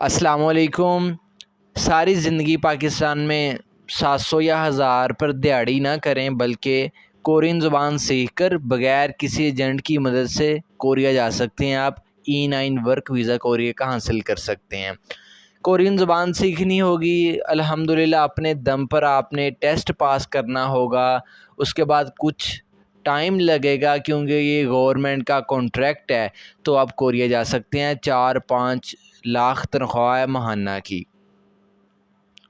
अस्सलामुअलैकुम। सारी ज़िंदगी पाकिस्तान में 700 या हज़ार पर दिहाड़ी ना करें, बल्कि कोरियन ज़ुबान सीखकर बग़ैर किसी एजेंट की मदद से कोरिया जा सकते हैं। आप E9 वर्क वीज़ा कोरिया का हासिल कर सकते हैं। कोरियन ज़ुबान सीखनी होगी, अल्हम्दुलिल्लाह अपने दम पर आपने टेस्ट पास करना होगा। उसके बाद कुछ टाइम लगेगा क्योंकि ये गवर्नमेंट का कॉन्ट्रैक्ट है, तो आप कोरिया जा सकते हैं। 4-5 लाख तनख्वाह है महाना की।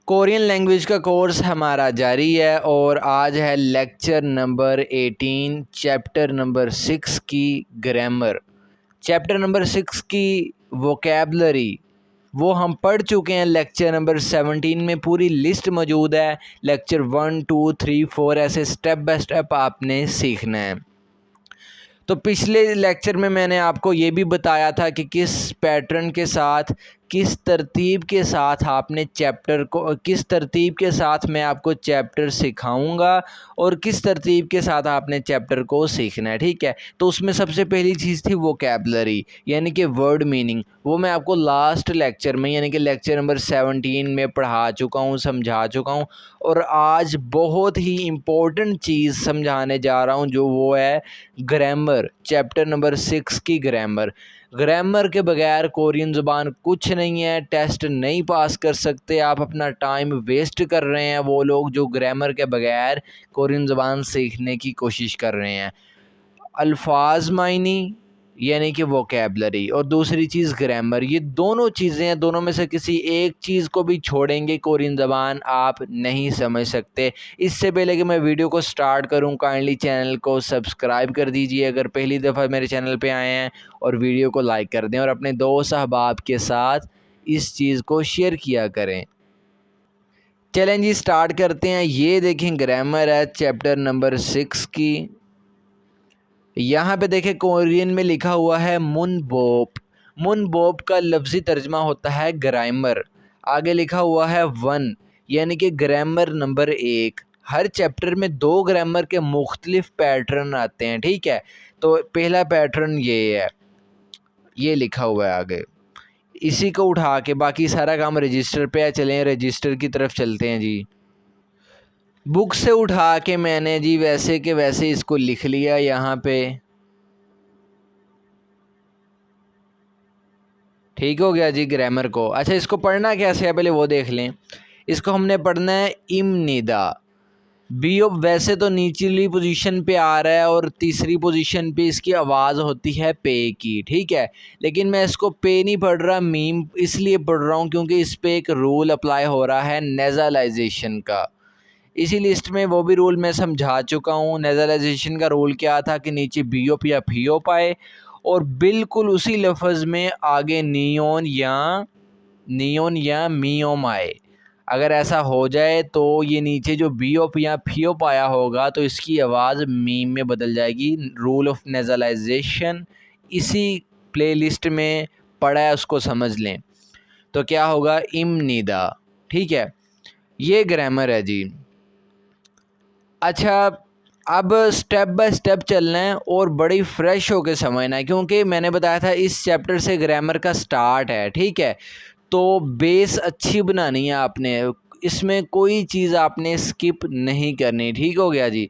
कोरियन लैंग्वेज का कोर्स हमारा जारी है और आज है लेक्चर नंबर 18 चैप्टर नंबर 6 की ग्रामर। चैप्टर नंबर 6 की वोकैबलरी वो हम पढ़ चुके हैं। लेक्चर नंबर 17 में पूरी लिस्ट मौजूद है। लेक्चर 1, 2, 3, 4 ऐसे स्टेप बाय स्टेप आपने सीखना है। तो पिछले लेक्चर में मैंने आपको ये भी बताया था कि किस पैटर्न के साथ, किस तरतीब के साथ आपने चैप्टर को, किस तरतीब के साथ मैं आपको चैप्टर सिखाऊंगा और किस तरतीब के साथ आपने चैप्टर को सीखना है। ठीक है, तो उसमें सबसे पहली चीज़ थी वोकैबलरी यानी कि वर्ड मीनिंग। वो मैं आपको लास्ट लेक्चर में यानी कि लेक्चर नंबर 17 में पढ़ा चुका हूँ, समझा चुका हूँ। और आज बहुत ही इम्पोर्टेंट चीज़ समझाने जा रहा हूँ, जो वो है ग्रामर। चैप्टर नंबर 6 की ग्रामर। ग्रामर के बगैर कोरियन ज़ुबान कुछ नहीं है। टेस्ट नहीं पास कर सकते, आप अपना टाइम वेस्ट कर रहे हैं वो लोग जो ग्रामर के बगैर कोरियन ज़ुबान सीखने की कोशिश कर रहे हैं। अल्फाज मायनी यानी कि वोकैबलरी और दूसरी चीज़ ग्रामर, ये दोनों चीज़ें हैं। दोनों में से किसी एक चीज़ को भी छोड़ेंगे कोरियन ज़बान आप नहीं समझ सकते। इससे पहले कि मैं वीडियो को स्टार्ट करूं, काइंडली चैनल को सब्सक्राइब कर दीजिए अगर पहली दफ़ा मेरे चैनल पे आए हैं, और वीडियो को लाइक कर दें और अपने दोस्त अहबाब के साथ इस चीज़ को शेयर किया करें। चलें जी, स्टार्ट करते हैं। ये देखें ग्रामर है चैप्टर नंबर 6 की। यहाँ पे देखें कोरियन में लिखा हुआ है मुनबोप। मुनबोप का लफ्ज़ी तर्जमा होता है ग्रामर। आगे लिखा हुआ है 1 यानी कि ग्रामर नंबर 1। हर चैप्टर में 2 ग्रामर के मुख्तलिफ पैटर्न आते हैं। ठीक है, तो पहला पैटर्न ये है, ये लिखा हुआ है आगे। इसी को उठा के बाकी सारा काम रजिस्टर पे है। चलें रजिस्टर की तरफ चलते हैं जी। बुक से उठा के मैंने जी वैसे के वैसे इसको लिख लिया यहाँ पे। ठीक हो गया जी ग्रामर को। अच्छा, इसको पढ़ना कैसे है पहले वो देख लें। इसको हमने पढ़ना है इमनिदा। बी वैसे तो निचली पोजीशन पे आ रहा है और तीसरी पोजीशन पे इसकी आवाज़ होती है पे की। ठीक है, लेकिन मैं इसको पे नहीं पढ़ रहा, मीम इसलिए पढ़ रहा हूँ क्योंकि इस पे एक रूल अप्लाई हो रहा है नेज़लाइजेशन का। इसी लिस्ट में वो भी रूल मैं समझा चुका हूँ। नेज़लाइजेशन का रूल क्या था कि नीचे बीओप या फीओप आए और बिल्कुल उसी लफ्ज़ में आगे नियोन या मीओम आए। अगर ऐसा हो जाए तो ये नीचे जो बीओप या फीओप आया होगा तो इसकी आवाज़ मीम में बदल जाएगी। रूल ऑफ नेज़लाइजेशन इसी प्लेलिस्ट में पढ़ा है, उसको समझ लें। तो क्या होगा, इमनिदा। ठीक है, ये ग्रामर है जी। अच्छा, अब स्टेप बाय स्टेप चलना है और बड़ी फ्रेश होकर समझना है, क्योंकि मैंने बताया था इस चैप्टर से ग्रामर का स्टार्ट है। ठीक है, तो बेस अच्छी बनानी है आपने, इसमें कोई चीज़ आपने स्किप नहीं करनी। ठीक हो गया जी।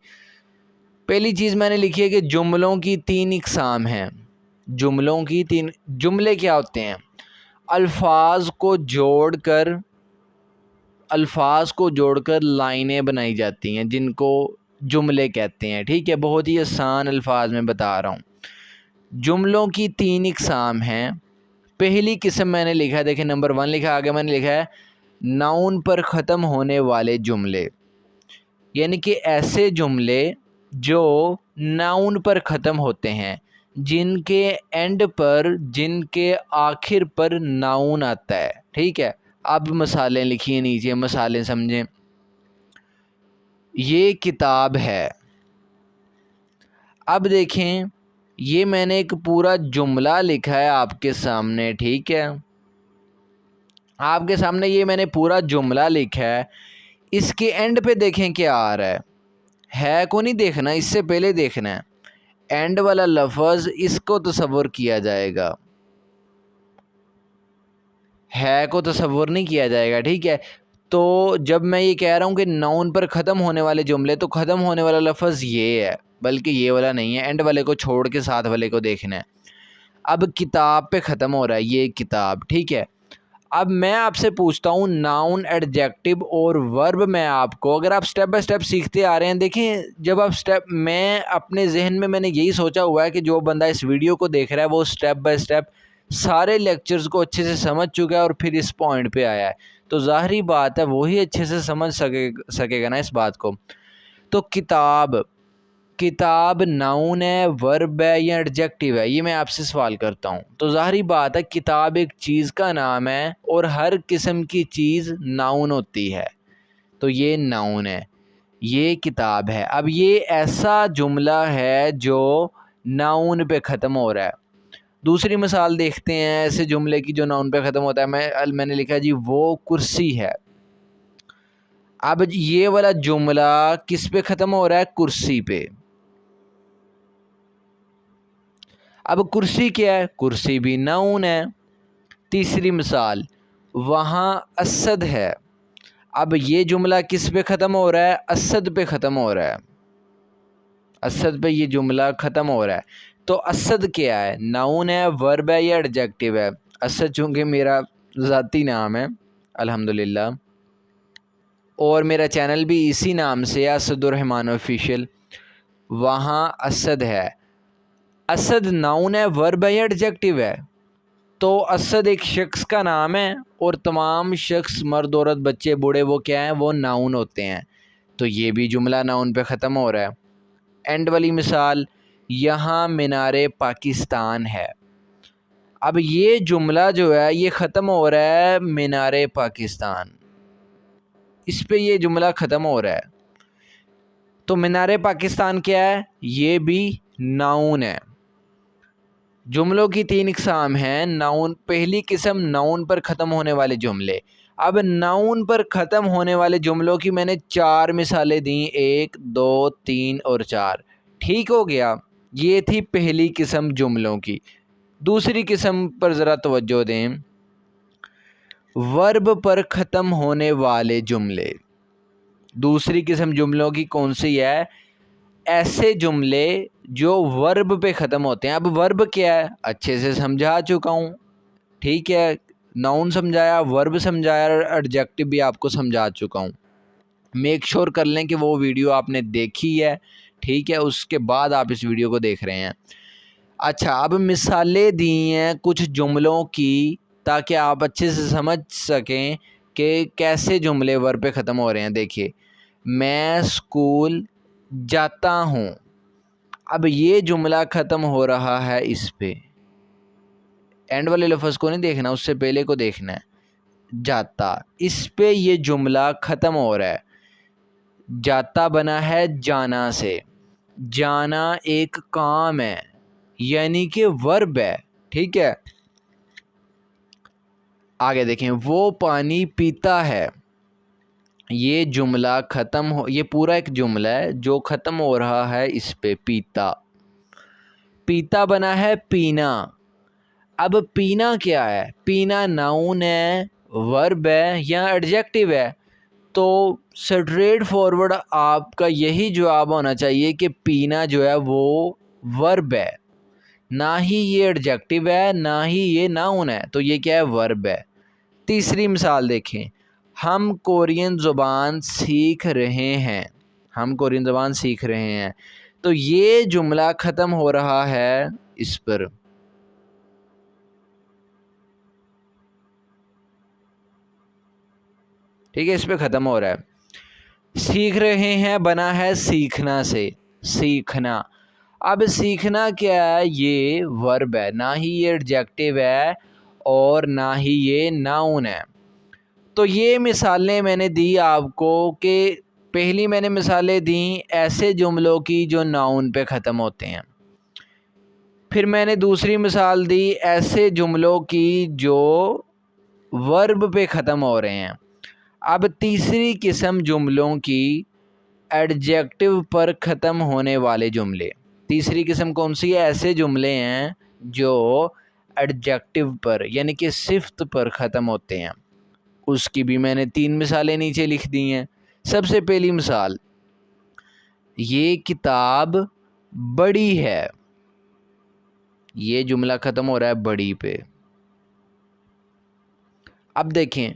पहली चीज़ मैंने लिखी है कि जुमलों की 3 इकसाम हैं। जुमलों की 3 जुमले क्या होते हैं? अल्फाज को जोड़कर लाइनें बनाई जाती हैं, जिनको जुमले कहते हैं। ठीक है, बहुत ही आसान अल्फाज में बता रहा हूँ। जुमलों की 3 इकसाम हैं। पहली किस्म मैंने लिखा है, देखिए नंबर 1 लिखा, आगे मैंने लिखा है नाउन पर ख़त्म होने वाले जुमले, यानी कि ऐसे जुमले जो नाउन पर ख़त्म होते हैं, जिनके एंड पर, जिनके आखिर पर नाउन आता है। ठीक है, अब मसालें लिखिए नीचे, मसालें समझें। ये किताब है। अब देखें, ये मैंने एक पूरा जुमला लिखा है आपके सामने। ठीक है, आपके सामने ये मैंने पूरा जुमला लिखा है। इसके एंड पे देखें क्या आ रहा है को नहीं देखना, इससे पहले देखना है एंड वाला लफ्ज़, इसको तसव्वुर किया जाएगा। है को तसव्वुर नहीं किया जाएगा, ठीक है। तो जब मैं ये कह रहा हूँ कि नाउन पर ख़त्म होने वाले जुमले, तो ख़त्म होने वाला लफ्ज़ ये है, बल्कि ये वाला नहीं है, एंड वाले को छोड़ के साथ वाले को देखना है। अब किताब पे ख़त्म हो रहा है, ये किताब, ठीक है। अब मैं आपसे पूछता हूँ नाउन, एडजेक्टिव और वर्ब में आपको, अगर आप स्टेप बाय स्टेप सीखते आ रहे हैं, देखें जब आप स्टेप, मैं अपने जहन में मैंने यही सोचा हुआ है कि जो बंदा इस वीडियो को देख रहा है वो स्टेप बाय स्टेप सारे लेक्चर्स को अच्छे से समझ चुका है और फिर इस पॉइंट पे आया है, तो ज़ाहिरी बात है वही अच्छे से समझ सकेगा ना इस बात को। तो किताब, किताब नाउन है, वर्ब है या एडजेक्टिव है, ये मैं आपसे सवाल करता हूँ। तो ज़ाहिरी बात है किताब एक चीज़ का नाम है और हर किस्म की चीज़ नाउन होती है, तो ये नाउन है, ये किताब है। अब ये ऐसा जुमला है जो नाउन पे ख़त्म हो रहा है। दूसरी मिसाल देखते हैं ऐसे जुमले की जो नाउन पे ख़त्म होता है। मैंने लिखा जी वो कुर्सी है। अब ये वाला जुमला किस पे ख़त्म हो रहा है? कुर्सी पे। अब कुर्सी क्या है? कुर्सी भी नाउन है। तीसरी मिसाल, वहाँ असद है। अब ये जुमला किस पे ख़त्म हो रहा है? असद पे ख़त्म हो रहा है। असद पे ये जुमला ख़त्म हो रहा है। तो असद क्या है? नाउन है, वर्ब है या एडजेक्टिव है? असद चूँकि मेरा ज़ाती नाम है अल्हम्दुलिल्लाह, और मेरा चैनल भी इसी नाम से है, असदुर्रहमान ऑफिशियल, वहाँ असद है। असद नाउन है, वर्ब है या एडजेक्टिव है? तो असद एक शख्स का नाम है और तमाम शख्स, मर्द औरत बच्चे बूढ़े, वो क्या हैं? वो नाउन होते हैं। तो ये भी जुमला नाउन पे ख़त्म हो रहा है। एंड वाली मिसाल, यहाँ मीनारे पाकिस्तान है। अब ये जुमला जो है ये ख़त्म हो रहा है मीनारे पाकिस्तान, इस पे ये जुमला ख़त्म हो रहा है। तो मीनारे पाकिस्तान क्या है? ये भी नाउन है। जुमलों की तीन इकसाम हैं। नाउन, पहली किस्म नाउन पर ख़त्म होने वाले जुमले। अब नाउन पर ख़त्म होने वाले जुमलों की मैंने 4 मिसालें दी, 1, 2, 3 और 4। ठीक हो गया, ये थी पहली किस्म जुमलों की। दूसरी किस्म पर ज़रा तवज्जो दें, वर्ब पर ख़त्म होने वाले जुमले। दूसरी किस्म जुमलों की कौन सी है? ऐसे जुमले जो वर्ब पे ख़त्म होते हैं। अब वर्ब क्या है? अच्छे से समझा चुका हूँ, ठीक है। नाउन समझाया, वर्ब समझाया और एडजेक्टिव भी आपको समझा चुका हूँ। मेक श्योर कर लें कि वो वीडियो आपने देखी है, ठीक है, उसके बाद आप इस वीडियो को देख रहे हैं। अच्छा, अब मिसालें दी हैं कुछ जुमलों की ताकि आप अच्छे से समझ सकें कि कैसे जुमले वर्ब पे ख़त्म हो रहे हैं। देखिए, मैं स्कूल जाता हूँ। अब ये जुमला ख़त्म हो रहा है इस पे, एंड वाले लफ्ज़ को नहीं देखना, उससे पहले को देखना है, जाता। इस पे ये जुमला ख़त्म हो रहा है। जाता बना है जाना से। जाना एक काम है, यानी कि वर्ब है, ठीक है। आगे देखें, वो पानी पीता है। ये जुमला ख़त्म हो, ये पूरा एक जुमला है जो ख़त्म हो रहा है इस पे, पीता। पीता बना है पीना। अब पीना क्या है? पीना नाउन है, वर्ब है या एडजेक्टिव है? तो स्ट्रेट फॉरवर्ड आपका यही जवाब होना चाहिए कि पीना जो है वो वर्ब है, ना ही ये एडजेक्टिव है, ना ही ये नाउन है। तो ये क्या है? वर्ब है। तीसरी मिसाल देखें, हम कोरियन ज़ुबान सीख रहे हैं। हम कोरियन ज़ुबान सीख रहे हैं। तो ये जुमला ख़त्म हो रहा है इस पर। ठीक है, इस पे ख़त्म हो रहा है। सीख रहे हैं बना है सीखना से, सीखना। अब सीखना क्या है? ये वर्ब है, ना ही ये एडजेक्टिव है और ना ही ये नाउन है। तो ये मिसालें मैंने दी आपको कि पहली मैंने मिसालें दी ऐसे जुमलों की जो नाउन पे ख़त्म होते हैं। फिर मैंने दूसरी मिसाल दी ऐसे जुमलों की जो वर्ब पे ख़त्म हो रहे हैं। अब तीसरी किस्म जुमलों की एडजेक्टिव पर ख़त्म होने वाले जुमले। तीसरी किस्म कौन सी है? ऐसे जुमले हैं जो एडजेक्टिव पर यानी कि सिफ्त पर ख़त्म होते हैं, उसकी भी मैंने 3 मिसालें नीचे लिख दी हैं। सबसे पहली मिसाल, ये किताब बड़ी है। ये जुमला ख़त्म हो रहा है बड़ी पे। अब देखें,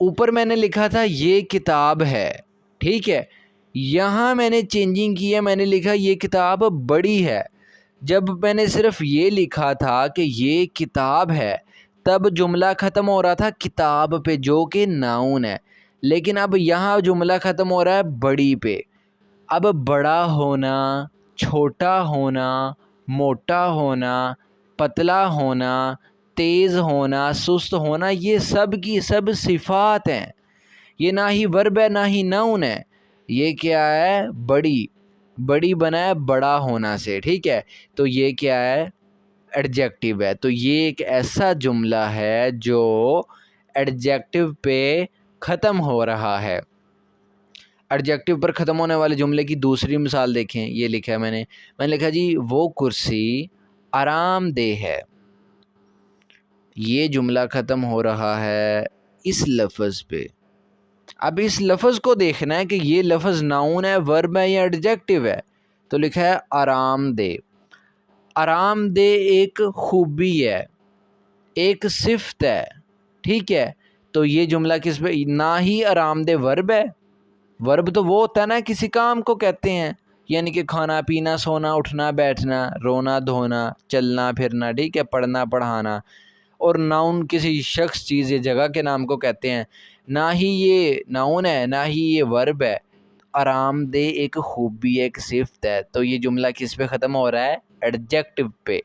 ऊपर मैंने लिखा था ये किताब है, ठीक है। यहाँ मैंने चेंजिंग की है, मैंने लिखा ये किताब बड़ी है। जब मैंने सिर्फ ये लिखा था कि ये किताब है, तब जुमला ख़त्म हो रहा था किताब पे, जो कि नाउन है। लेकिन अब यहाँ जुमला ख़त्म हो रहा है बड़ी पे। अब बड़ा होना, छोटा होना, मोटा होना, पतला होना, तेज़ होना, सुस्त होना, ये सब की सब सिफ़ात हैं। ये ना ही वर्ब है ना ही नाउन है। ये क्या है? बड़ी। बड़ी बना है बड़ा होना से, ठीक है। तो ये क्या है? एडजेक्टिव है। तो ये एक ऐसा जुमला है जो एडजेक्टिव पे ख़त्म हो रहा है। एडजेक्टिव पर ख़त्म होने वाले जुमले की दूसरी मिसाल देखें। ये लिखा है मैंने लिखा जी वो कुर्सी आरामदेह है। ये जुमला ख़त्म हो रहा है इस लफ्ज़ पे। अब इस लफ्ज़ को देखना है कि ये लफ्ज़ नाउन है, वर्ब है या एडजेक्टिव है। तो लिखा है आरामदेह। आरामदेह एक खूबी है, एक सिफ्त है, ठीक है। तो ये जुमला किस पे? ना ही आरामदेह वर्ब है। वर्ब तो वो होता है ना किसी काम को कहते हैं, यानी कि खाना पीना, सोना उठना बैठना, रोना धोना, चलना फिरना, ठीक है, पढ़ना पढ़ाना। और नाउन किसी शख्स, चीज़ या जगह के नाम को कहते हैं। ना ही ये नाउन है ना ही ये वर्ब है। आरामदेह एक खूबी, एक सिफ्त है। तो ये जुमला किस पे ख़त्म हो रहा है? एडजेक्टिव पे।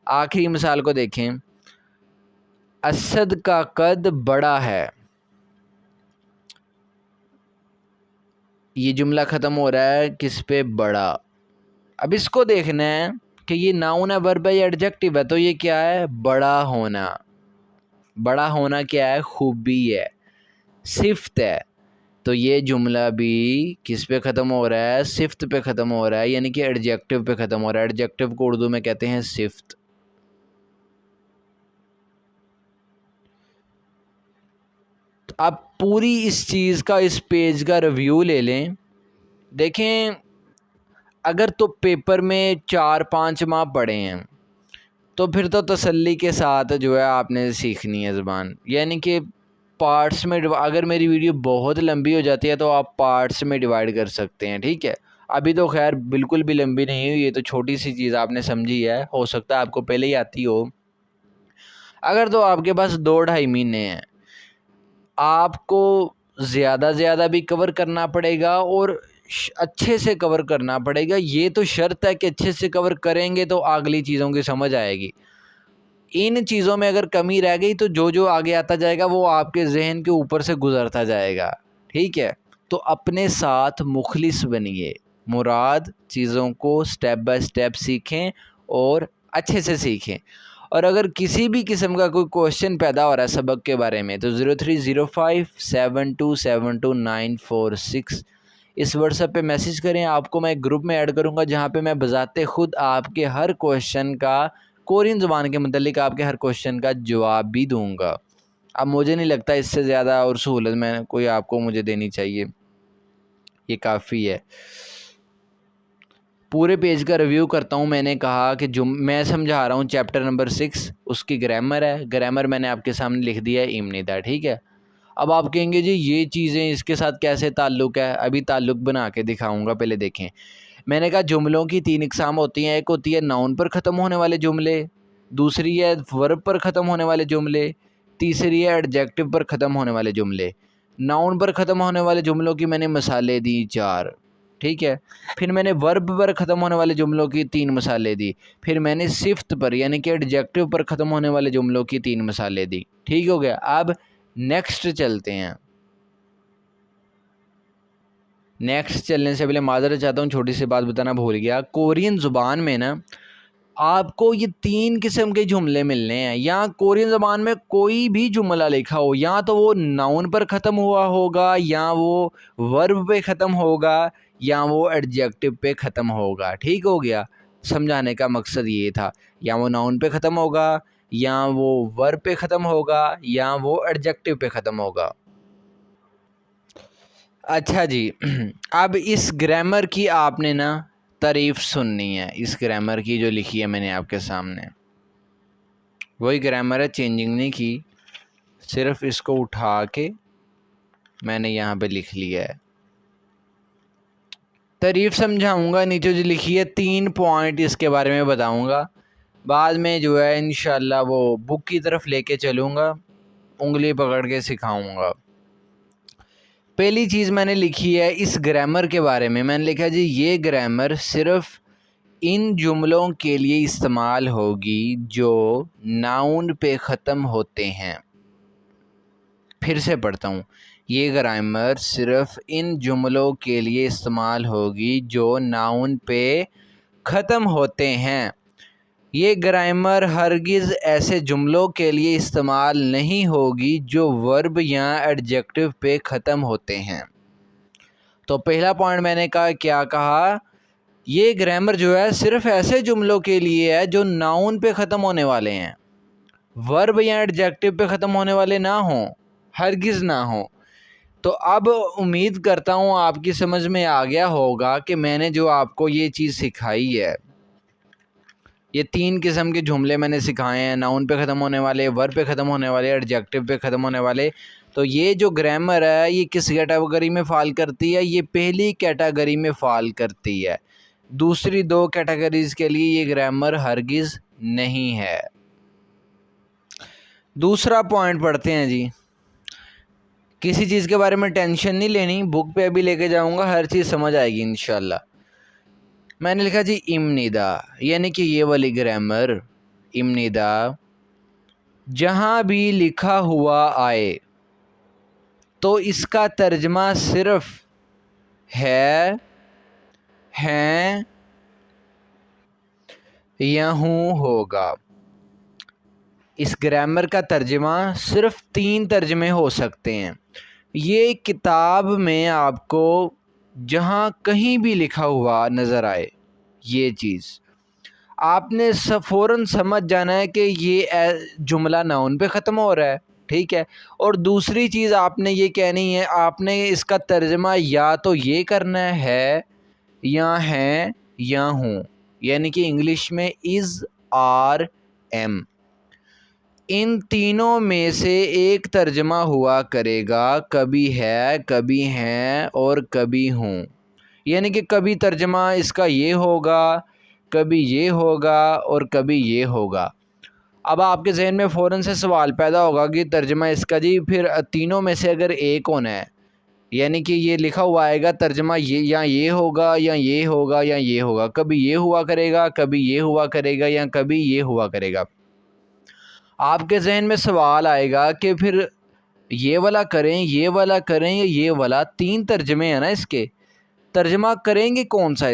आखिरी मिसाल को देखें, असद का कद बड़ा है। ये जुमला ख़त्म हो रहा है किस पे? बड़ा। अब इसको देखना है कि ये नाउन है, वर्ब है या एडजेक्टिव है। तो ये क्या है? बड़ा होना। बड़ा होना क्या है? खूबी है, सिफ्त है। तो ये जुमला भी किस पे ख़त्म हो रहा है? सिफ्त पे ख़त्म हो रहा है, यानी कि एडजेक्टिव पे ख़त्म हो रहा है। एडजेक्टिव को उर्दू में कहते हैं सिफ्त। तो आप पूरी इस चीज़ का, इस पेज का रिव्यू ले लें। देखें, अगर तो पेपर में 4-5 माह पढ़े हैं तो फिर तो तसल्ली के साथ जो है आपने सीखनी है ज़बान। यानी कि पार्ट्स में अगर मेरी वीडियो बहुत लंबी हो जाती है तो आप पार्ट्स में डिवाइड कर सकते हैं, ठीक है। अभी तो खैर बिल्कुल भी लंबी नहीं हुई, ये तो छोटी सी चीज़ आपने समझी है, हो सकता है आपको पहले ही आती हो। अगर तो आपके पास 2-2.5 महीने हैं, आपको ज़्यादा भी कवर करना पड़ेगा और अच्छे से कवर करना पड़ेगा। ये तो शर्त है कि अच्छे से कवर करेंगे तो अगली चीज़ों की समझ आएगी। इन चीज़ों में अगर कमी रह गई तो जो जो आगे आता जाएगा वो आपके जहन के ऊपर से गुजरता जाएगा, ठीक है। तो अपने साथ मुखलिस बनिए, मुराद चीज़ों को स्टेप बाय स्टेप सीखें और अच्छे से सीखें। और अगर किसी भी किस्म का कोई क्वेश्चन पैदा हो रहा है सबक के बारे में तो 030572724946 इस व्हाट्सएप पे मैसेज करें। आपको मैं एक ग्रुप में ऐड करूँगा जहाँ पे मैं बजाते खुद आपके हर क्वेश्चन का, कोरियन ज़ुबान के मतलब आपके हर क्वेश्चन का जवाब भी दूंगा। अब मुझे नहीं लगता इससे ज़्यादा और सहूलत मैं कोई आपको मुझे देनी चाहिए, ये काफ़ी है। पूरे पेज का रिव्यू करता हूँ। मैंने कहा कि जो मैं समझा रहा हूँ चैप्टर नंबर 6 उसकी ग्रामर है। ग्रामर मैंने आपके सामने लिख दिया है इम्निदा, ठीक है। अब आप कहेंगे जी ये चीज़ें इसके साथ कैसे ताल्लुक़ है? अभी ताल्लुक़ बना के दिखाऊँगा, पहले देखें। मैंने कहा जुमलों की 3 इक़साम होती हैं। एक होती है नाउन पर ख़त्म होने वाले जुमले, दूसरी है वर्ब पर ख़त्म होने वाले जुमले, तीसरी है एडजेक्टिव पर ख़त्म होने वाले जुमले। नाउन पर ख़त्म होने वाले जुमलों की मैंने मिसालें दी 4, ठीक है। फिर मैंने वर्ब पर ख़त्म होने वाले जुमलों की 3 मिसालें दी। फिर मैंने सिफ्त पर यानी कि एडजेक्टिव पर ख़त्म होने वाले जुमलों की 3 मिसालें दी, ठीक हो गया। अब नेक्स्ट चलते हैं। नेक्स्ट चलने से पहले माज़रत चाहता हूँ, छोटी सी बात बताना भूल गया। कोरियन ज़ुबान में ना आपको ये 3 किस्म के जुमले मिलने हैं। या कोरियन ज़बान में कोई भी जुमला लिखा हो, या तो वो नाउन पर ख़त्म हुआ होगा, या वो वर्ब पे ख़त्म होगा, या वो एडजेक्टिव पे ख़त्म होगा, ठीक हो गया। समझाने का मकसद ये था, या वो नाउन पे ख़त्म होगा, या वो वर्ब पे ख़त्म होगा, या वो एडजेक्टिव पे ख़त्म होगा। अच्छा जी, अब इस ग्रामर की आपने ना तारीफ़ सुननी है। इस ग्रामर की जो लिखी है मैंने आपके सामने, वही ग्रामर है, चेंजिंग नहीं की, सिर्फ इसको उठा के मैंने यहाँ पे लिख लिया है। तारीफ़ समझाऊंगा, नीचे जो लिखी है 3 पॉइंट इसके बारे में बताऊंगा। बाद में जो है इंशाल्लाह वो बुक की तरफ लेके चलूँगा, उंगली पकड़ के सिखाऊंगा। पहली चीज़ मैंने लिखी है इस ग्रामर के बारे में, मैंने लिखा जी ये ग्रामर सिर्फ इन जुमलों के लिए इस्तेमाल होगी जो नाउन पे ख़त्म होते हैं। फिर से पढ़ता हूँ, ये ग्रामर सिर्फ इन जुमलों के लिए इस्तेमाल होगी जो नाउन पे ख़त्म होते हैं। ये ग्रामर हरगिज़ ऐसे जुमलों के लिए इस्तेमाल नहीं होगी जो वर्ब या एडजेक्टिव पे ख़त्म होते हैं। तो पहला पॉइंट मैंने क्या कहा, ये ग्रामर जो है सिर्फ ऐसे जुमलों के लिए है जो नाउन पे ख़त्म होने वाले हैं, वर्ब या एडजेक्टिव पे ख़त्म होने वाले ना हों, हरगिज़ ना हो। तो अब उम्मीद करता हूँ आपकी समझ में आ गया होगा कि मैंने जो आपको ये चीज़ सिखाई है, ये 3 किस्म के जुमले मैंने सिखाए हैं, नाउन पे ख़त्म होने वाले, वर्ब पे ख़त्म होने वाले, एडजेक्टिव पे ख़त्म होने वाले। तो ये जो ग्रामर है ये किस कैटेगरी में फ़ॉल करती है, ये पहली कैटेगरी में फ़ॉल करती है। दूसरी 2 कैटेगरीज़ के लिए ये ग्रामर हरगिज़ नहीं है। दूसरा पॉइंट पढ़ते हैं जी। किसी चीज़ के बारे में टेंशन नहीं लेनी, बुक पे अभी लेके जाऊंगा, हर चीज़ समझ आएगी इंशाल्लाह। मैंने लिखा जी इम्निदा, यानी कि ये वाली ग्रामर इम्निदा जहाँ भी लिखा हुआ आए तो इसका तर्जमा सिर्फ है, हैं या हूँ होगा। इस ग्रामर का तर्जमा सिर्फ 3 तर्जमे हो सकते हैं। ये किताब में आपको जहाँ कहीं भी लिखा हुआ नज़र आए, ये चीज़ आपने फ़ौरन समझ जाना है कि ये जुमला नाउन पे ख़त्म हो रहा है, ठीक है। और दूसरी चीज़ आपने ये कहनी है, आपने इसका तर्जमा या तो ये करना है, या हैं या हूँ, यानी कि इंग्लिश में इज़, आर, एम, इन तीनों में से एक तर्जमा हुआ करेगा, कभी है, कभी हैं और कभी हूँ। यानी कि कभी तर्जमा इसका ये होगा, कभी ये होगा और कभी ये होगा। अब आपके जहन में फ़ौरन से सवाल पैदा होगा कि तर्जमा इसका जी फिर तीनों में से अगर एक होना है, यानी कि ये लिखा हुआ आएगा तर्जमा ये होगा या ये होगा या ये होगा, कभी ये हुआ करेगा, कभी ये हुआ करेगा या कभी ये हुआ करेगा। आपके जहन में सवाल आएगा कि फिर ये वाला करें, ये वाला करें या ये वाला, 3 तर्जमे हैं ना इसके, तर्जमा करेंगे कौन सा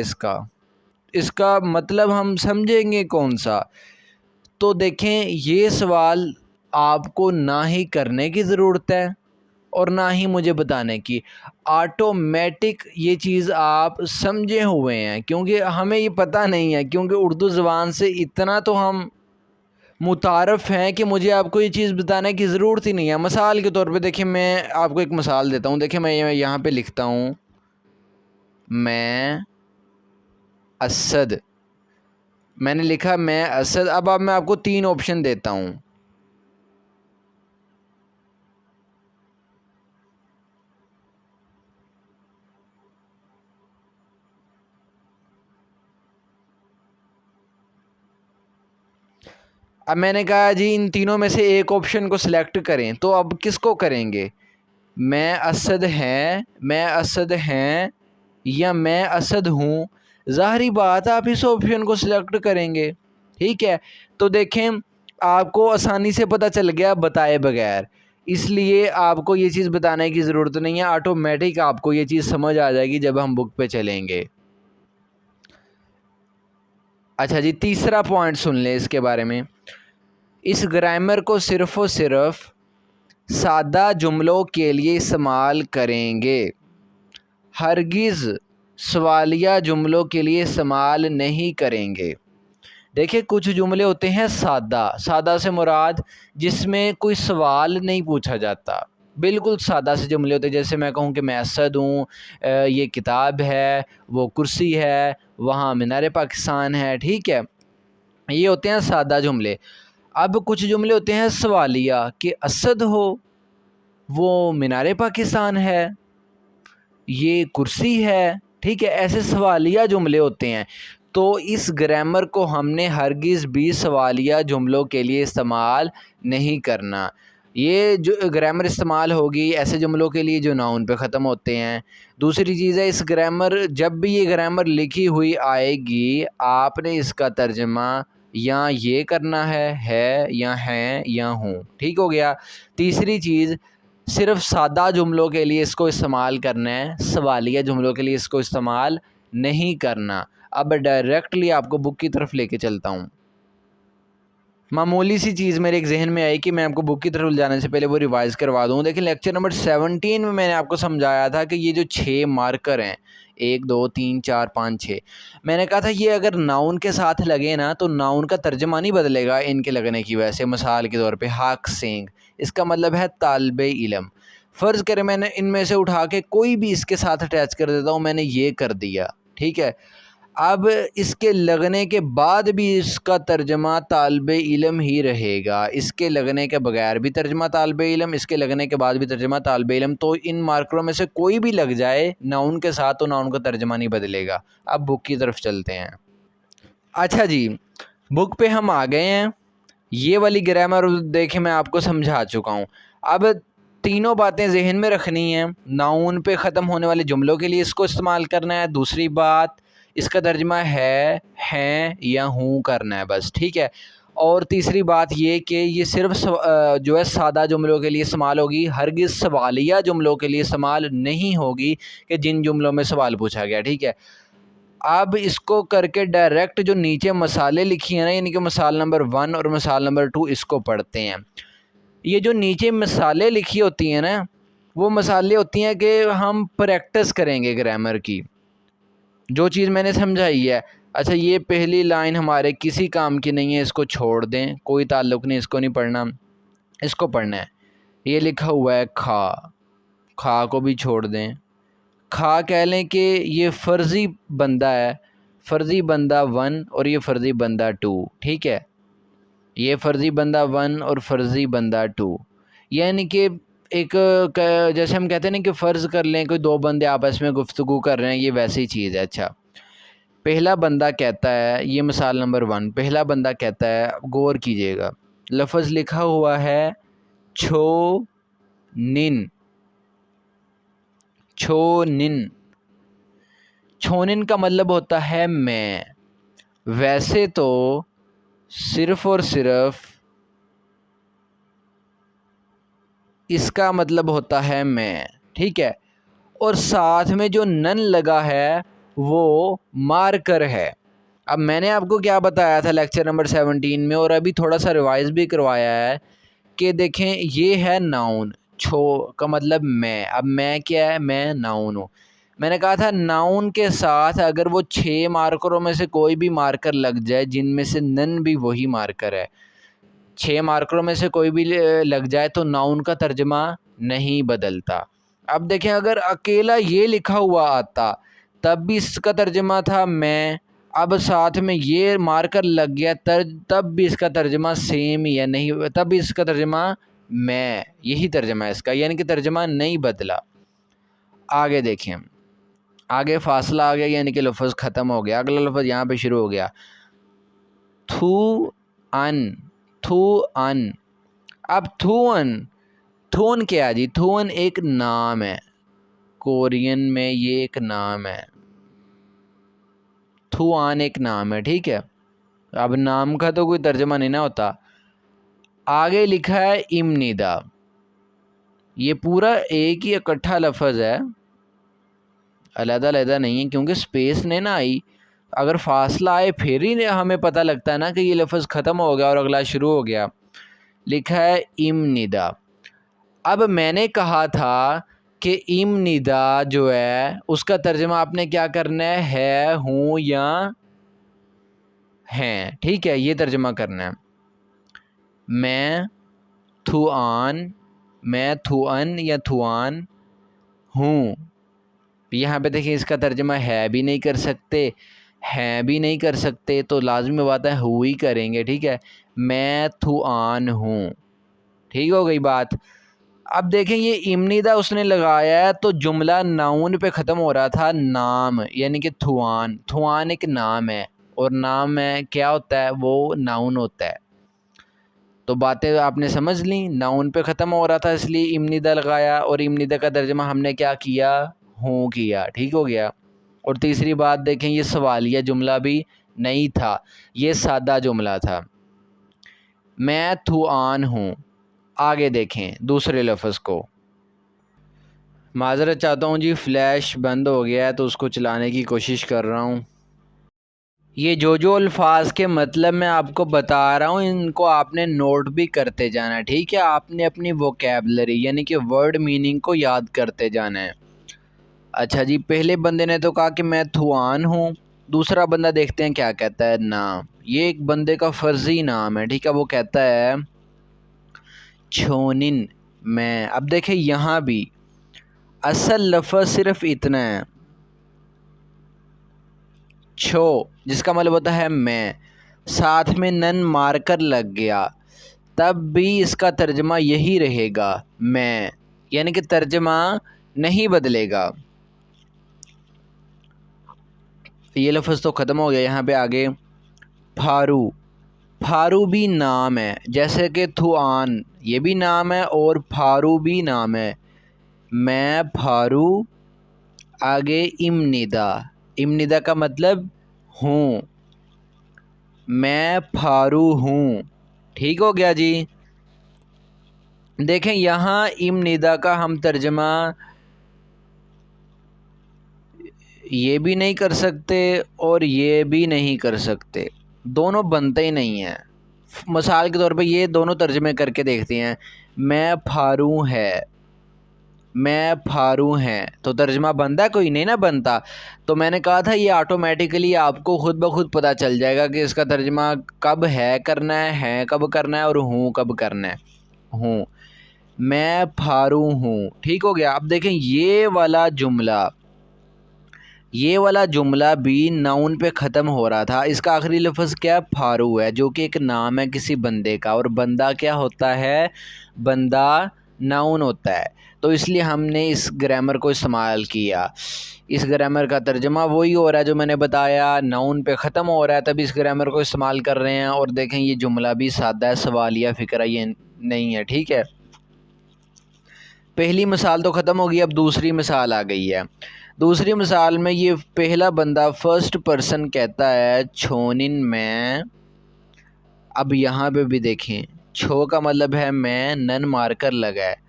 इसका मतलब हम समझेंगे कौन सा। तो देखें, ये सवाल आपको ना ही करने की ज़रूरत है और ना ही मुझे बताने की, ऑटोमेटिक ये चीज़ आप समझे हुए हैं, क्योंकि हमें ये पता नहीं है, क्योंकि उर्दू ज़बान से इतना तो हम मुतारफ़ हैं कि मुझे आपको ये चीज़ बताने की ज़रूरत ही नहीं है। मिसाल के तौर पे देखिए, मैं आपको एक मिसाल देता हूँ। देखिए मैं यहाँ पे लिखता हूँ मैं असद, मैंने लिखा मैं असद। अब मैं आपको 3 ऑप्शन देता हूँ। अब मैंने कहा जी इन तीनों में से एक ऑप्शन को सिलेक्ट करें, तो अब किसको करेंगे, मैं असद हैं या मैं असद हूँ। ज़ाहिरी बात आप इस ऑप्शन को सिलेक्ट करेंगे, ठीक है। तो देखें, आपको आसानी से पता चल गया बताए बगैर, इसलिए आपको ये चीज़ बताने की ज़रूरत नहीं है, ऑटोमेटिक आपको ये चीज़ समझ आ जाएगी जब हम बुक पे चलेंगे। अच्छा जी, तीसरा पॉइंट सुन लें इसके बारे में। इस ग्रामर को सिर्फ़ और सिर्फ सादा जुमलों के लिए इस्तेमाल करेंगे, हरगिज़ सवालिया जुमलों के लिए इस्तेमाल नहीं करेंगे। देखिए कुछ जुमले होते हैं सादा, सादा से मुराद जिसमें कोई सवाल नहीं पूछा जाता, बिल्कुल सादा से जुमले होते हैं। जैसे मैं कहूँ कि मैं असद हूँ, ये किताब है, वो कुर्सी है, वहाँ मीनार पाकिस्तान है, ठीक है, ये होते हैं सादा जुमले। अब कुछ जुमले होते हैं सवालिया कि असद हो, वो मीनार पाकिस्तान है, ये कुर्सी है, ठीक है, ऐसे सवालिया जुमले होते हैं। तो इस ग्रामर को हमने हरगिज़ भी सवालिया जुमलों के लिए इस्तेमाल नहीं करना। ये जो ग्रामर इस्तेमाल होगी ऐसे जुमलों के लिए जो नाउन पे ख़त्म होते हैं। दूसरी चीज़ है, इस ग्रामर जब भी ये ग्रामर लिखी हुई आएगी आपने इसका तर्जमा या ये करना है या हैं या हूँ, ठीक हो गया। तीसरी चीज़, सिर्फ सादा जुमलों के लिए इसको इस्तेमाल करना है, सवालिया जुमलों के लिए इसको इस्तेमाल नहीं करना। अब डायरेक्टली आपको बुक की तरफ लेके चलता हूँ। मामूली सी चीज़ मेरे एक जहन में आई कि मैं आपको बुक की तरफ ले जाने से पहले वो रिवाइज़ करवा दूँ। देखिए लेक्चर नंबर 17 में मैंने आपको समझाया था कि ये जो 6 मार्कर हैं, 1 2 3 4 5 6, मैंने कहा था ये अगर नाउन के साथ लगे ना तो नाउन का तर्जमा नहीं बदलेगा इनके लगने की वजह से। मिसाल के तौर पे हाक सेंग, इसका मतलब है तालिबे इल्म। फ़र्ज़ करें मैंने इनमें से उठा के कोई भी इसके साथ अटैच कर देता हूँ, मैंने ये कर दिया, ठीक है। अब इसके लगने के बाद भी इसका तर्जमा तालिबे इल्म ही रहेगा, इसके लगने के बगैर भी तर्जमा तालिबे इल्म, इसके लगने के बाद भी तर्जमा तालिबे इल्म। तो इन मार्करों में से कोई भी लग जाए नाउन के साथ तो नाउन का तर्जमा नहीं बदलेगा। अब बुक की तरफ चलते हैं। अच्छा जी, बुक पे हम आ गए हैं। ये वाली ग्रामर देखें मैं आपको समझा चुका हूँ। अब तीनों बातें जहन में रखनी हैं। नाउन पे ख़त्म होने वाले जुमलों के लिए इसको इस्तेमाल करना है। दूसरी बात, इसका तर्जमा है, हैं या हूँ करना है बस, ठीक है। और तीसरी बात ये कि ये सिर्फ जो है सादा जुमलों के लिए इस्तेमाल होगी, हरगिज़ सवालिया जुमलों के लिए इस्तेमाल नहीं होगी कि जिन जुमलों में सवाल पूछा गया, ठीक है। अब इसको करके डायरेक्ट जो नीचे मसाले लिखी हैं ना, यानी कि मिसाल नंबर 1 और मिसाल नंबर 2, इसको पढ़ते हैं। ये जो नीचे मिसालें लिखी होती हैं ना, वो मिसालें होती हैं कि हम प्रैक्टिस करेंगे ग्रामर की, जो चीज़ मैंने समझाई है। अच्छा ये पहली लाइन हमारे किसी काम की नहीं है, इसको छोड़ दें, कोई ताल्लुक़ नहीं, इसको नहीं पढ़ना, इसको पढ़ना है। ये लिखा हुआ है खा, खा को भी छोड़ दें। खा कह लें कि ये फ़र्ज़ी बंदा है, फ़र्ज़ी बंदा 1 और ये फ़र्ज़ी बंदा 2, ठीक है। ये फ़र्ज़ी बंदा 1 और फ़र्ज़ी बंदा 2, यानी कि एक जैसे हम कहते हैं ना कि फ़र्ज़ कर लें कोई 2 बंदे आपस में गुफ्तगू कर रहे हैं, ये वैसी चीज़ है। अच्छा, पहला बंदा कहता है, ये मिसाल नंबर 1, पहला बंदा कहता है, गौर कीजिएगा, लफ्ज़ लिखा हुआ है छो निन, छो निन। छोनिन का मतलब होता है मैं। वैसे तो सिर्फ़ और सिर्फ इसका मतलब होता है मैं, ठीक है। और साथ में जो नन लगा है वो मार्कर है। अब मैंने आपको क्या बताया था लेक्चर नंबर 17 में, और अभी थोड़ा सा रिवाइज़ भी करवाया है कि देखें ये है नाउन, छो का मतलब मैं। अब मैं क्या है, मैं नाउन हूँ। मैंने कहा था नाउन के साथ अगर वो 6 मार्करों में से कोई भी मार्कर लग जाए, जिनमें से नन भी वही मार्कर है, 6 मार्करों में से कोई भी लग जाए तो नाउन का तर्जमा नहीं बदलता। अब देखें अगर अकेला ये लिखा हुआ आता तब भी इसका तर्जमा था मैं, अब साथ में ये मार्कर लग गया तब भी इसका तर्जमा सेम ही है, नहीं, तब भी इसका तर्जमा मैं, यही तर्जमा है इसका, यानी कि तर्जमा नहीं बदला। आगे देखें, आगे फासला आ गया, यानी कि लफ्ज़ ख़त्म हो गया। अगला लफ्ज़ यहाँ पे शुरू हो गया, थू अन, थू अन। अब थूअन, थून क्या है जी, थूअन एक नाम है, कोरियन में ये एक नाम है, थुआन एक नाम है, ठीक है। अब नाम का तो कोई तर्जमा नहीं ना होता। आगे लिखा है इमनिदा, ये पूरा एक ही इकट्ठा लफ्ज़ है, अलग-अलग नहीं है, क्योंकि स्पेस ने ना आई। अगर फासला आए फिर ही हमें पता लगता है ना कि ये लफ्ज़ ख़त्म हो गया और अगला शुरू हो गया। लिखा है इमनिदा। अब मैंने कहा था कि इम निदा जो है उसका तर्जमा आपने क्या करना है हूँ या हैं, ठीक है, ये तर्जमा करना है। मैं थुआन या थुआन हूँ। यहाँ पे देखिए इसका तर्जमा है भी नहीं कर सकते, हैं भी नहीं कर सकते, तो लाजमी बात है हु ही करेंगे, ठीक है। मैं थुआन हूँ, ठीक हो गई बात। अब देखें ये इमनिदा उसने लगाया है तो जुमला नाउन पे ख़त्म हो रहा था, नाम यानी कि थुआन। थुआन एक नाम है और नाम है क्या होता है, वो नाउन होता है। तो बातें आपने समझ ली, नाउन पे ख़त्म हो रहा था इसलिए इमनिदा लगाया और इमनिदा का तर्जमा हमने क्या किया, हूँ किया, ठीक हो गया। और तीसरी बात देखें ये सवालिया जुमला भी नहीं था, ये सादा जुमला था। मैं थुआन हूँ। आगे देखें दूसरे लफ्ज़ को। माज़रत चाहता हूँ जी, फ्लैश बंद हो गया है तो उसको चलाने की कोशिश कर रहा हूँ। ये जो अल्फाज के मतलब मैं आपको बता रहा हूँ इनको आपने नोट भी करते जाना है, ठीक है। आपने अपनी वोकैबलरी यानी कि वर्ड मीनिंग को याद करते जाना है। अच्छा जी, पहले बंदे ने तो कहा कि मैं थुआन हूँ, दूसरा बंदा देखते हैं क्या कहता है, नाम। ये एक बंदे का फ़र्ज़ी नाम है, ठीक है। वो कहता है छोनिन मैं। अब देखें यहाँ भी असल लफ्ज़ सिर्फ इतना है, छो, जिसका मतलब होता है मैं, साथ में नन मारकर लग गया, तब भी इसका तर्जमा यही रहेगा मैं, यानी कि तर्जमा नहीं बदलेगा। ये लफ्ज़ तो ख़त्म हो गया। यहाँ पे आगे फारू। फारू भी नाम है, जैसे कि थुआन ये भी नाम है और फारू भी नाम है। मैं फारू। आगे इमनिदा। इमनिदा का मतलब हूँ, मैं फारू हूँ, ठीक हो गया जी। देखें यहाँ इमनिदा का हम तर्जमा ये भी नहीं कर सकते और ये भी नहीं कर सकते, दोनों बनते ही नहीं हैं। मिसाल के तौर पे ये दोनों तर्जमे करके देखते हैं। मैं फारू है, मैं फारू हैं, तो तर्जमा बनता है, कोई नहीं ना बनता। तो मैंने कहा था ये ऑटोमेटिकली आपको खुद ब खुद पता चल जाएगा कि इसका तर्जमा कब है करना है कब करना है और हूँ कब करना है। हूँ, मैं फारू हूँ, ठीक हो गया। अब देखें ये वाला जुमला भी नाउन पे ख़त्म हो रहा था। इसका आखिरी लफ्ज़ क्या, फारू है, जो कि एक नाम है किसी बंदे का, और बंदा क्या होता है, बंदा नाउन होता है। तो इसलिए हमने इस ग्रामर को इस्तेमाल किया। इस ग्रामर का तर्जमा वही हो रहा है जो मैंने बताया, नाउन पे ख़त्म हो रहा है तभी इस ग्रामर को इस्तेमाल कर रहे हैं। और देखें ये जुमला भी सादा है, सवालिया फ़िक्रा ये नहीं है, ठीक है। पहली मिसाल तो ख़त्म हो गई, अब दूसरी मिसाल आ गई है। दूसरी मिसाल में ये पहला बंदा फर्स्ट पर्सन कहता है छोनिन मैं। अब यहाँ पे भी देखें, छो का मतलब है मैं, नन मारकर लगा है।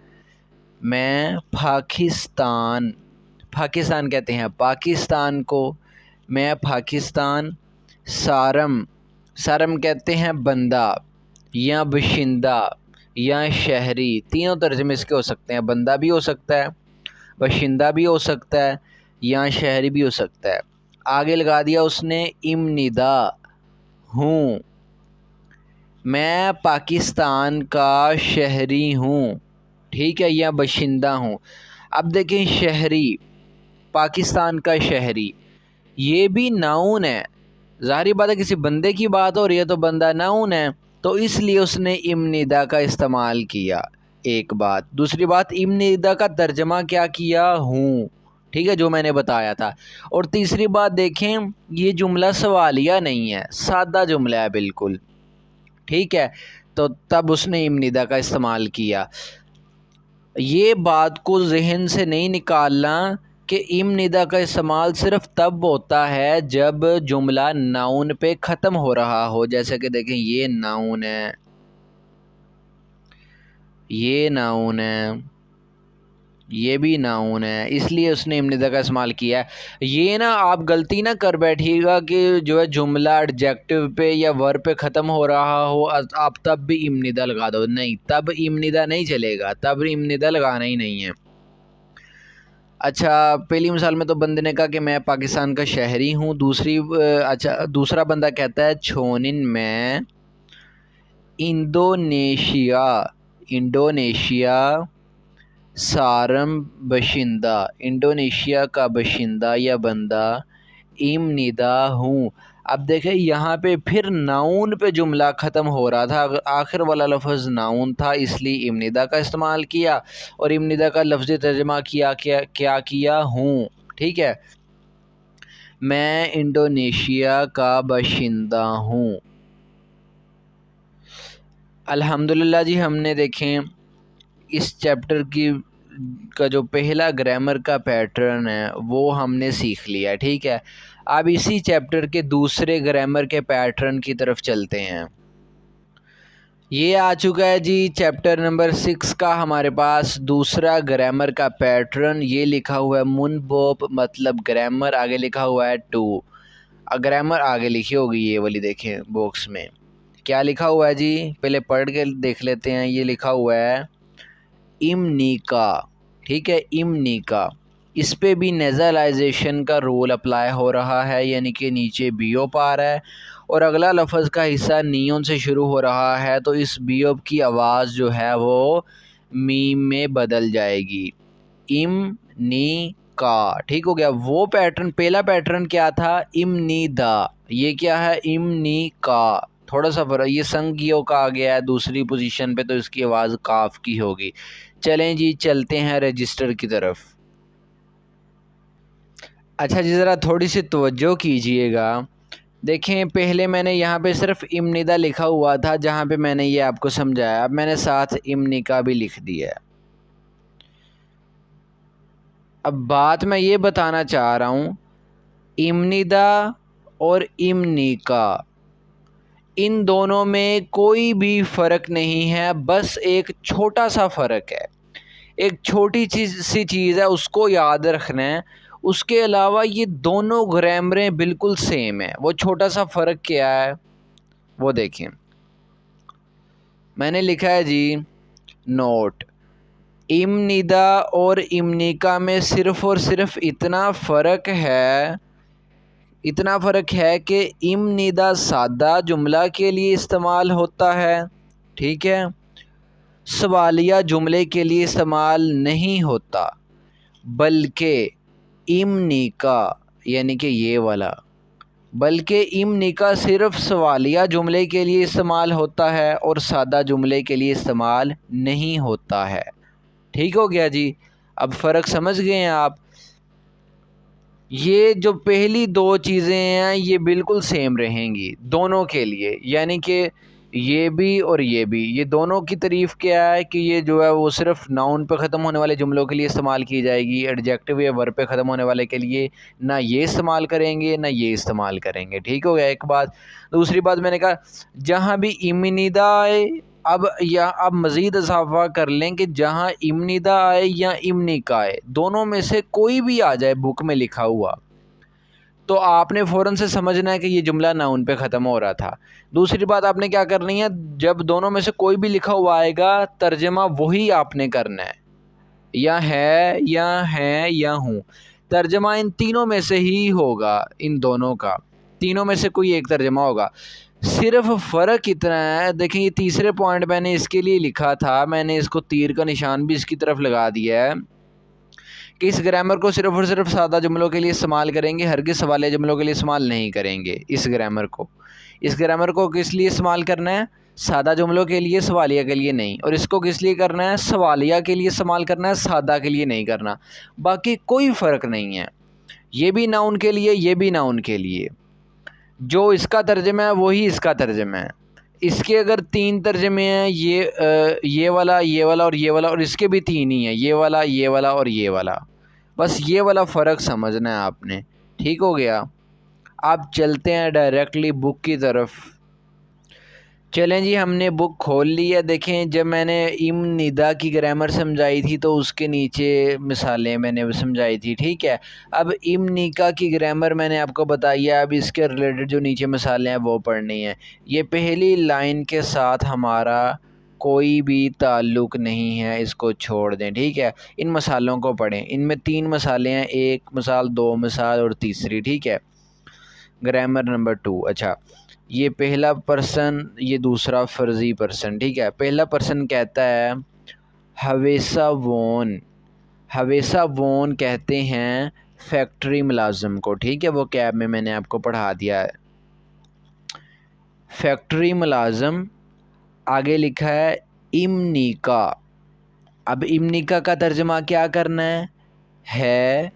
मैं पाकिस्तान, पाकिस्तान कहते हैं पाकिस्तान को, मैं पाकिस्तान। सारम, सारम कहते हैं बंदा या बशिंदा या शहरी, तीनों तर्जमे इसके हो सकते हैं। बंदा भी हो सकता है, बशिंदा भी हो सकता है या शहरी भी हो सकता है। आगे लगा दिया उसने इमनिदा हूँ, मैं पाकिस्तान का शहरी हूँ, ठीक है, या बशिंदा हूँ। अब देखें शहरी, पाकिस्तान का शहरी, ये भी नाउन है। ज़ाहिर बात है किसी बंदे की बात हो रही है तो बंदा नाउन है, तो इसलिए उसने इमनिदा का इस्तेमाल किया। एक बात, दूसरी बात इमनिदा का तर्जमा क्या किया, हूँ, ठीक है, जो मैंने बताया था। और तीसरी बात देखें, ये जुमला सवालिया नहीं है, सादा जुमला है बिल्कुल, ठीक है। तो तब उसने इमनिदा का इस्तेमाल किया। ये बात को जहन से नहीं निकालना कि इमनिदा का इस्तेमाल सिर्फ तब होता है जब जुमला नाउन पे ख़त्म हो रहा हो। जैसे कि देखें ये नाउन है, ये नाउन है, ये भी नाउन है, इसलिए उसने इमनिदा का इस्तेमाल किया है। ये ना आप गलती ना कर बैठिएगा कि जो है जुमला एडजेक्टिव पे या वर्ब पे ख़त्म हो रहा हो आप तब भी इमनिदा लगा दो, नहीं, तब इमनिदा नहीं चलेगा, तब इमनिदा लगाना ही नहीं है। अच्छा, पहली मिसाल में तो बंदे ने कहा कि मैं पाकिस्तान का शहरी हूँ। दूसरा बंदा कहता है छोनिन मैं इंडोनेशिया इंडोनेशिया सारम बशिंदा, इंडोनेशिया का बशिंदा या बंदा इमनिदा हूँ। अब देखें यहाँ पे फिर नाउन पे जुमला ख़त्म हो रहा था, आखिर वाला लफ्ज़ नाउन था, इसलिए इमनिदा का इस्तेमाल किया और इमनिदा का लफ्ज़ी तर्जमा क्या किया हूँ। ठीक है, मैं इंडोनेशिया का बाशिंदा हूँ। अल्हम्दुलिल्लाह जी, हमने देखें इस चैप्टर का जो पहला ग्रामर का पैटर्न है वो हमने सीख लिया। ठीक है, अब इसी चैप्टर के दूसरे ग्रामर के पैटर्न की तरफ चलते हैं। ये आ चुका है जी चैप्टर नंबर 6 का हमारे पास दूसरा ग्रामर का पैटर्न। ये लिखा हुआ है मुनबोप मतलब ग्रामर, आगे लिखा हुआ है टू। ग्रामर आगे लिखी होगी ये वाली, देखें बॉक्स में क्या लिखा हुआ है जी, पहले पढ़ के देख लेते हैं। ये लिखा हुआ है इमनिका। ठीक है, इमनिका, इस पे भी नेज़लाइजेशन का रोल अप्लाई हो रहा है, यानी कि नीचे बीओप आ रहा है और अगला लफ्ज़ का हिस्सा नियोन से शुरू हो रहा है, तो इस बीओप की आवाज़ जो है वो मीम में बदल जाएगी। इम नी का, ठीक हो गया। वो पैटर्न, पहला पैटर्न क्या था, इमनीदा, ये क्या है, इमनी का। थोड़ा सा फर्क, ये संगियों का आ गया है दूसरी पोजीशन पे, तो इसकी आवाज़ काफ की होगी। चलें जी, चलते हैं रजिस्टर की तरफ। अच्छा जी, ज़रा थोड़ी सी तवज्जो कीजिएगा। देखें, पहले मैंने यहाँ पे सिर्फ इमनिदा लिखा हुआ था, जहाँ पे मैंने ये आपको समझाया। अब मैंने साथ इमनिका भी लिख दिया है। अब बात मैं ये बताना चाह रहा हूँ, इमनिदा और इमनिका, इन दोनों में कोई भी फ़र्क नहीं है, बस एक छोटा सा फ़र्क है। एक छोटी चीज़ है, उसको याद रखना है। उसके अलावा ये दोनों ग्रामरें बिल्कुल सेम है। वो छोटा सा फ़र्क क्या है वो देखें। मैंने लिखा है जी नोट, इमनिदा और इमनिका में सिर्फ़ और सिर्फ इतना फ़र्क है कि इमनिदा सादा जुमला के लिए इस्तेमाल होता है, ठीक है, सवालिया जुमले के लिए इस्तेमाल नहीं होता। बल्कि इमनिका, यानी कि ये वाला, बल्कि इमनिका सिर्फ सवालिया जुमले के लिए इस्तेमाल होता है और सादा जुमले के लिए इस्तेमाल नहीं होता है। ठीक हो गया जी, अब फ़र्क समझ गए हैं आप। ये जो पहली दो चीज़ें हैं ये बिल्कुल सेम रहेंगी दोनों के लिए, यानी कि ये भी और ये भी। ये दोनों की तारीफ़ क्या है कि ये जो है वो सिर्फ नाउन पे ख़त्म होने वाले जुमलों के लिए इस्तेमाल की जाएगी, एडजेक्टिव या वर्ब पे ख़त्म होने वाले के लिए ना ये इस्तेमाल करेंगे ना ये इस्तेमाल करेंगे। ठीक हो गया एक बात। दूसरी बात मैंने कहा, जहाँ भी इमनिदा आए, अब मज़ीद इजाफा कर लें कि जहाँ इमनिदा आए या इमनिका आए, दोनों में से कोई भी आ जाए बुक में लिखा हुआ, तो आपने फ़ौरन से समझना है कि ये जुमला नाउन पे ख़त्म हो रहा था। दूसरी बात आपने क्या करनी है, जब दोनों में से कोई भी लिखा हुआ आएगा, तर्जमा वही आपने करना है, या है या हैं या हूँ। तर्जमा इन तीनों में से ही होगा, इन दोनों का, तीनों में से कोई एक तर्जमा होगा। सिर्फ फ़र्क इतना है, देखें ये तीसरे पॉइंट मैंने इसके लिए लिखा था, मैंने इसको तीर का निशान भी इसकी तरफ लगा दिया है कि इस ग्रामर को सिर्फ और सिर्फ सादा जुमलों के लिए इस्तेमाल करेंगे, हरगिज़ सवालिया जुमलों के लिए इस्तेमाल नहीं करेंगे। इस ग्रामर को किस लिए इस्तेमाल करना है, सादा जुमलों के लिए, सवालिया के लिए नहीं। और इसको किस लिए करना है, सवालिया के लिए इस्तेमाल करना है, सादा के लिए नहीं करना। बाकी कोई फ़र्क नहीं है, ये भी नाउन के लिए, ये भी नाउन के लिए। जो इसका तर्जुमा है वही इसका तर्जुमा है। इसके अगर 3 तर्जुमे हैं, ये वाला, ये वाला और ये वाला, और इसके भी 3 ही हैं, ये वाला, ये वाला और ये वाला। बस ये वाला फ़र्क समझना है आपने। ठीक हो गया, आप चलते हैं डायरेक्टली बुक की तरफ। चलें जी, हमने बुक खोल ली है। देखें, जब मैंने इमनिदा की ग्रामर समझाई थी तो उसके नीचे मिसालें मैंने समझाई थी, ठीक है। अब इमनिका की ग्रामर मैंने आपको बताई है, अब इसके रिलेटेड जो नीचे मिसालें हैं वो पढ़नी हैं। ये पहली लाइन के साथ हमारा कोई भी ताल्लुक़ नहीं है, इसको छोड़ दें। ठीक है, इन मसालों को पढ़ें। इनमें 3 मसाले हैं, 1 मिसाल, 2 मिसाल और तीसरी। ठीक है, ग्रामर नंबर 2। अच्छा, ये पहला पर्सन, ये दूसरा फ़र्ज़ी पर्सन। ठीक है, पहला पर्सन कहता है हवेसा वोन। हवेसा वोन कहते हैं फैक्ट्री मुलाज़िम को। ठीक है, वो कैब में मैंने आपको पढ़ा दिया है। फैक्ट्री मुलाज़िम, आगे लिखा है इम्निका। अब इम्निका का तर्जमा क्या करना है,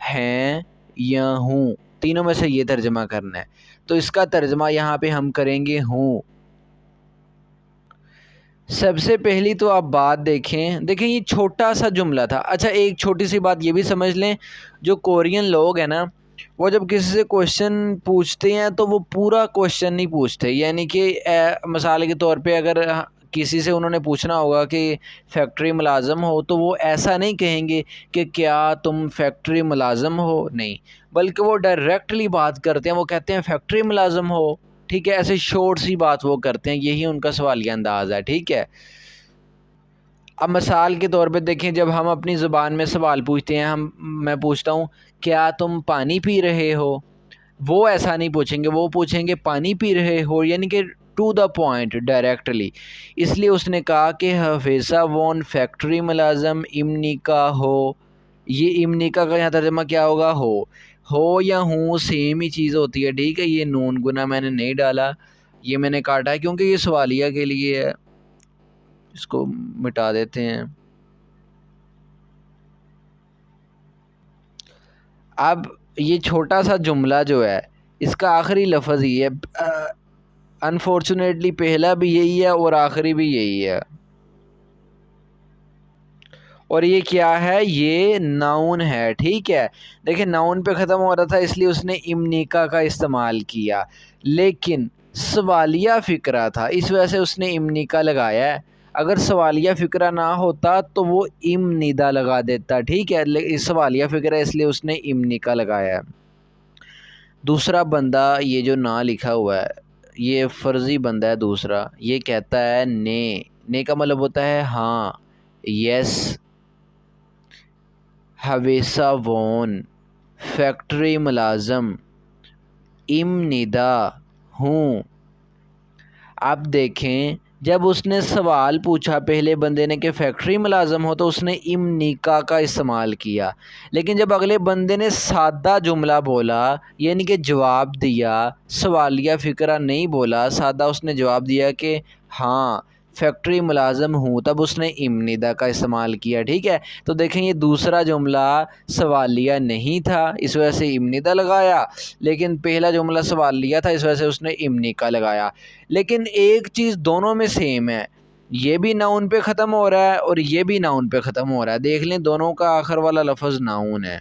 हैं या हूँ, तीनों में से ये तर्जमा करना है। तो इसका तर्जमा यहाँ पे हम करेंगे हूँ। सबसे पहली तो आप बात देखें ये छोटा सा जुमला था। अच्छा, एक छोटी सी बात ये भी समझ लें, जो कोरियन लोग हैं ना, वो जब किसी से क्वेश्चन पूछते हैं तो वो पूरा क्वेश्चन नहीं पूछते। यानी कि मिसाल के तौर पे अगर किसी से उन्होंने पूछना होगा कि फैक्ट्री मुलाज़िम हो, तो वो ऐसा नहीं कहेंगे कि क्या तुम फैक्ट्री मुलाज़िम हो, नहीं, बल्कि वो डायरेक्टली बात करते हैं। वो कहते हैं फैक्ट्री मुलाज़िम हो। ठीक है, ऐसे शॉर्ट सी बात वो करते हैं, यही उनका सवालिया अंदाज़ है। ठीक है, अब मिसाल के तौर पे देखें, जब हम अपनी ज़ुबान में सवाल पूछते हैं, मैं पूछता हूँ क्या तुम पानी पी रहे हो, वो ऐसा नहीं पूछेंगे, वो पूछेंगे पानी पी रहे हो, यानी कि टू द पॉइंट, डायरेक्टली। इसलिए उसने कहा कि हफेसा वोन फैक्ट्री मुलाज़म इम्निका हो। ये इम्निका का यहाँ तर्जमा क्या होगा, हो या हूँ सेम ही चीज़ होती है। ठीक है, ये नून गुना मैंने नहीं डाला, ये मैंने काटा है क्योंकि ये सवालिया के लिए है। इसको मिटा देते हैं। अब ये छोटा सा जुमला जो है, इसका आखिरी लफ्ज़ ये है, अनफॉर्चुनेटली पहला भी यही है और आखिरी भी यही है। और ये क्या है, ये नाउन है। ठीक है, देखिए नाउन पे ख़त्म हो रहा था इसलिए उसने इम्निका का इस्तेमाल किया, लेकिन सवालिया फ़िक्रा था इस वजह से उसने इम्निका लगाया है। अगर सवालिया फ़िक्रा ना होता तो वो इम्निदा लगा देता। ठीक है, लेकिन सवालिया फ़िक्रा इसलिए उसने इम्निका लगाया है। दूसरा बंदा, ये जो ना लिखा हुआ है, ये फ़र्ज़ी बंदा है दूसरा। ये कहता है ने का मतलब होता है हाँ, यस। हवेसा वोन फैक्ट्री मुलाज़म इम्निदा हूँ। आप देखें, जब उसने सवाल पूछा पहले बंदे ने कि फैक्ट्री मुलाज़म हो, तो उसने इम्निका का इस्तेमाल किया। लेकिन जब अगले बंदे ने सादा जुमला बोला, यानी कि जवाब दिया, सवालिया फ़िक्रा नहीं बोला, सादा उसने जवाब दिया कि हाँ फैक्ट्री मुलाज़म हूँ, तब उसने इम्निदा का इस्तेमाल किया। ठीक है, तो देखें ये दूसरा जुमला सवालिया नहीं था, इस वजह से इम्निदा लगाया, लेकिन पहला जुमला सवालिया था, इस वजह से उसने इम्निका लगाया। लेकिन एक चीज़ दोनों में सेम है, ये भी नाउन पे ख़त्म हो रहा है और ये भी नाउन पे ख़त्म हो रहा है। देख लें, दोनों का आखिर वाला लफ्ज़ नाउन है,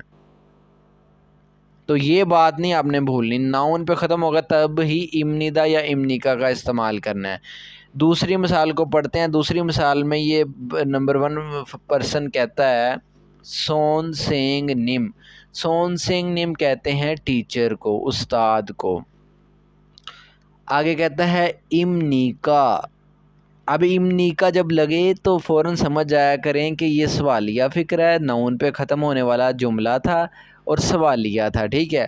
तो ये बात नहीं आपने भूलनी, नाउन पे ख़त्म होगा तब ही इम्निदा या इम्निका का इस्तेमाल करना है। दूसरी मिसाल को पढ़ते हैं। दूसरी मिसाल में ये नंबर 1 पर्सन कहता है सोन सेंग निम। सोन सेंग निम कहते हैं टीचर को, उस्ताद को। आगे कहता है इम्निका। अब इम्निका जब लगे तो फ़ौरन समझ जाया करें कि ये सवालिया फ़िक्रा है, नाउन पे ख़त्म होने वाला जुमला था और सवालिया था। ठीक है,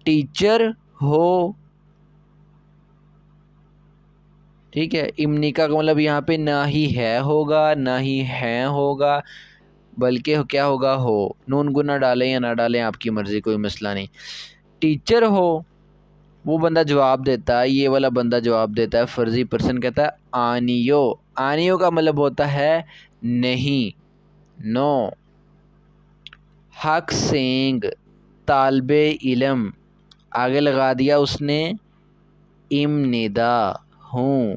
टीचर हो। ठीक है, इम्निका का मतलब यहाँ पे ना ही है होगा ना ही हैं होगा, बल्कि क्या होगा, हो। नून गुना डालें या ना डालें आपकी मर्ज़ी, कोई मसला नहीं। टीचर हो, वो बंदा जवाब देता है, ये वाला बंदा जवाब देता है, फ़र्ज़ी पर्सन कहता है आनियो। आनियो का मतलब होता है नहीं, नो। हक सेंग तालबे इलम, आगे लगा दिया उसने इम्निदा हूँ,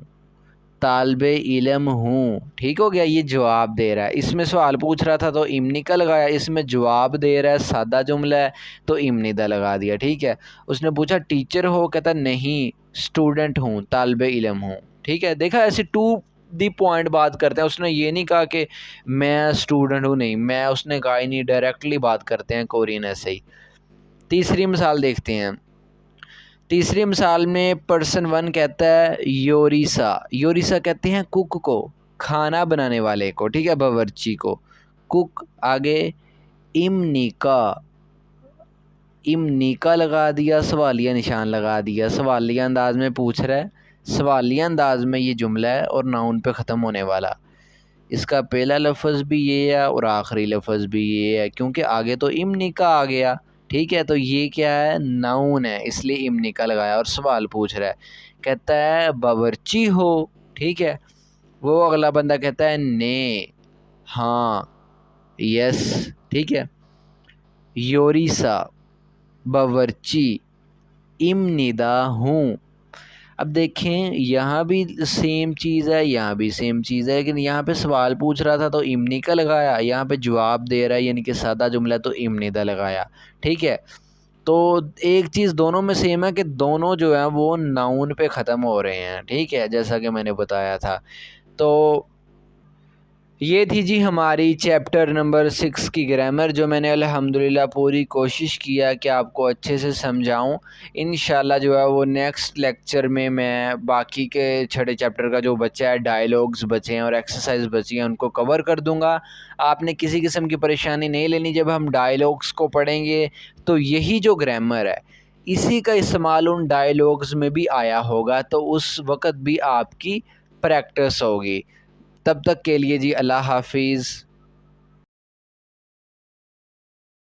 तालबे इलम हूँ। ठीक हो गया, ये जवाब दे रहा है। इसमें सवाल पूछ रहा था तो इम्निका लगाया, इसमें जवाब दे रहा है, सादा जुमला है तो इम्निदा लगा दिया। ठीक है, उसने पूछा टीचर हो, कहता नहीं स्टूडेंट हूँ, तालबे इलम हूँ। ठीक है, देखा, ऐसे टू दी पॉइंट बात करते हैं। उसने ये नहीं कहा कि मैं स्टूडेंट हूँ, नहीं, मैं उसने कहा ही नहीं, डायरेक्टली बात करते हैं कोरियन ऐसे ही। तीसरी मिसाल देखते हैं। तीसरी मिसाल में पर्सन 1 कहता है योरिसा। योरिसा कहते हैं कुक को, खाना बनाने वाले को, ठीक है, बावर्ची को, कुक। आगे इमनिका, इमनिका लगा दिया, सवालिया निशान लगा दिया, सवालिया अंदाज में पूछ रहा है, सवालिया अंदाज में ये जुमला है और नाउन पे ख़त्म होने वाला। इसका पहला लफ्ज़ भी ये है और आखिरी लफ्ज़ भी ये है, क्योंकि आगे तो इमनिका आ गया, ठीक है। तो ये क्या है, नाउन है, इसलिए इमनिका लगाया और सवाल पूछ रहा है। कहता है बावर्ची हो, ठीक है। वो अगला बंदा कहता है ने, हाँ, यस, ठीक है। योरिसा, बावर्ची, इमनिदा हूँ। अब देखें यहाँ भी सेम चीज़ है, यहाँ भी सेम चीज़ है, लेकिन यहाँ पे सवाल पूछ रहा था तो इमनिका लगाया, यहाँ पे जवाब दे रहा है यानी कि सादा जुमला तो इमनिदा लगाया, ठीक है। तो एक चीज़ दोनों में सेम है कि दोनों जो है वो नाउन पे ख़त्म हो रहे हैं, ठीक है, जैसा कि मैंने बताया था। तो ये थी जी हमारी चैप्टर नंबर 6 की ग्रामर, जो मैंने अल्हम्दुलिल्लाह पूरी कोशिश किया कि आपको अच्छे से समझाऊं। इंशाल्लाह जो है वो नेक्स्ट लेक्चर में मैं बाकी के छठे चैप्टर का जो बचा है, डायलॉग्स बचे हैं और एक्सरसाइज बची हैं, उनको कवर कर दूंगा। आपने किसी किस्म की परेशानी नहीं लेनी। जब हम डायलॉग्स को पढ़ेंगे तो यही जो ग्रामर है इसी का इस्तेमाल उन डायलॉग्स में भी आया होगा, तो उस वक़्त भी आपकी प्रैक्टिस होगी। तब तक के लिए जी अल्लाह हाफ़िज़।